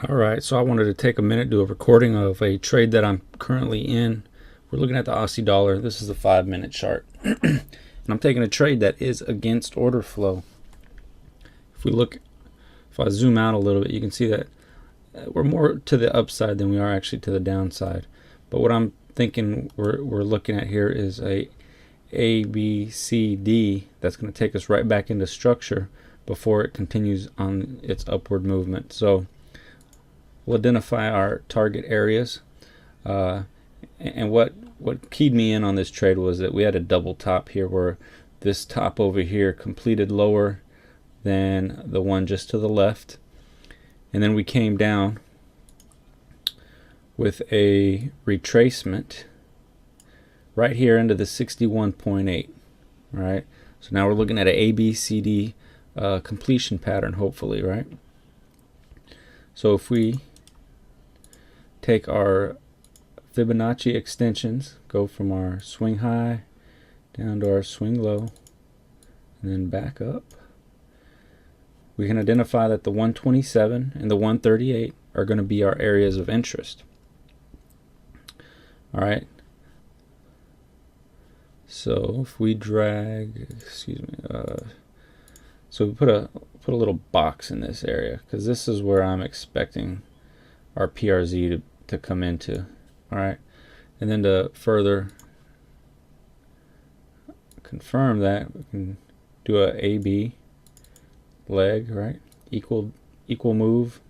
Alright, so I wanted to take a minute, do a recording of a trade that I'm currently in. We're looking at the Aussie dollar. This is a 5-minute chart. And I'm taking a trade that is against order flow. If I zoom out a little bit, you can see that we're more to the upside than we are actually to the downside. But what I'm thinking we're looking at here is a B, C, D that's going to take us right back into structure before it continues on its upward movement. So we'll identify our target areas. And what keyed me in on this trade was that we had a double top here, where this top over here completed lower than the one just to the left, and then we came down with a retracement right here into the 61.8. right? So now we're looking at an ABCD completion pattern, hopefully, right? So if we take our Fibonacci extensions, go from our swing high down to our swing low, and then back up, we can identify that the 127 and the 138 are going to be our areas of interest. All right. So if we drag, so we put a little box in this area, because this is where I'm expecting our PRZ to come into. All right, and then to further confirm that, we can do a AB leg, right? Equal move.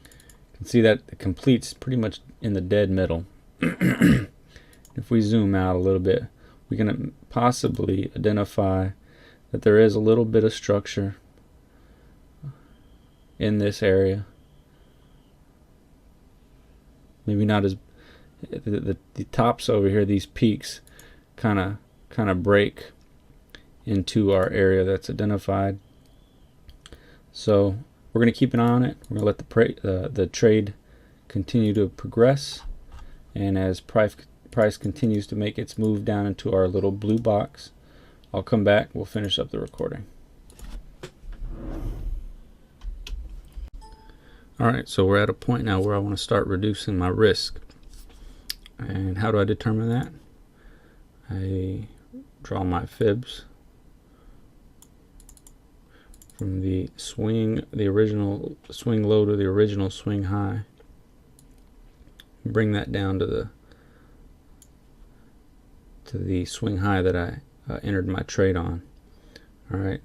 You can see that it completes pretty much in the dead middle. If we zoom out a little bit, we can possibly identify that there is a little bit of structure in this area. Maybe not as the tops over here, these peaks kind of break into our area that's identified. So we're going to keep an eye on it. We're going to let the trade continue to progress, and as price continues to make its move down into our little blue box, I'll come back. We'll finish up the recording. Alright, so we're at a point now where I want to start reducing my risk. And how do I determine that? I draw my fibs from the original swing low to the original swing high. Bring that down to the swing high that I entered my trade on. Alright,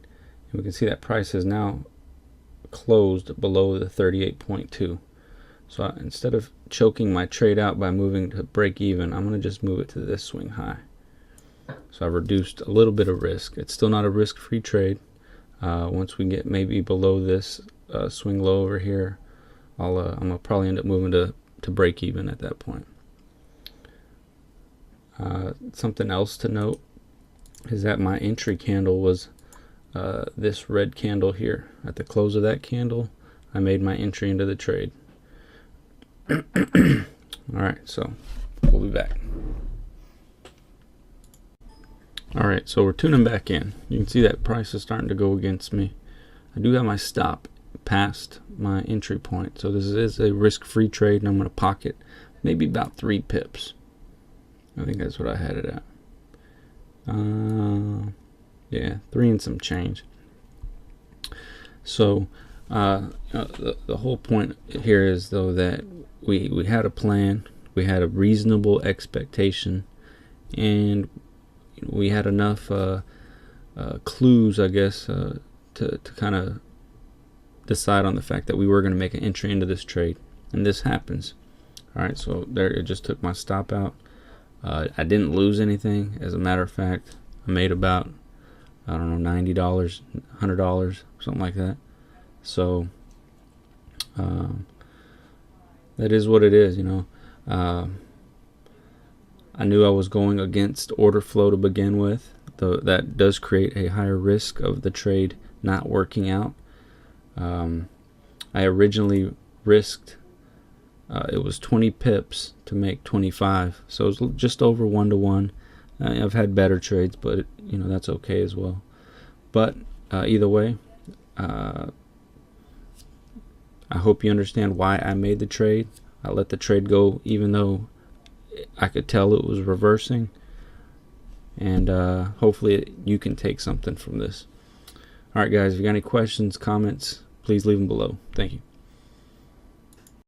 and we can see that price has now closed below the 38.2. So instead of choking my trade out by moving to break even, I'm going to just move it to this swing high. So I've reduced a little bit of risk. It's still not a risk-free trade. Once we get maybe below this swing low over here, I'm going to probably end up moving to break even at that point. Something else to note is that my entry candle was this red candle here. At the close of that candle, I made my entry into the trade. Alright, so we'll be back. Alright, so we're tuning back in. You can see that price is starting to go against me. I do have my stop past my entry point, so this is a risk-free trade, and I'm going to pocket maybe about 3 pips. I think that's what I had it at. Yeah, 3 and some change. So the whole point here is, though, that we had a plan, we had a reasonable expectation, and we had enough clues, I guess, to kind of decide on the fact that we were going to make an entry into this trade, and this happens. All right, so there, it just took my stop out. I didn't lose anything. As a matter of fact, I made about, I don't know, $90, $100, something like that. So that is what it is, you know. I knew I was going against order flow to begin with, though that does create a higher risk of the trade not working out. I originally risked, it was 20 pips to make 25, so it was just over 1-to-1. I've had better trades, but you know, that's okay as well. But either way, I hope you understand why I made the trade. I let the trade go even though I could tell it was reversing. And hopefully you can take something from this. Alright guys, if you got any questions, comments, please leave them below. Thank you.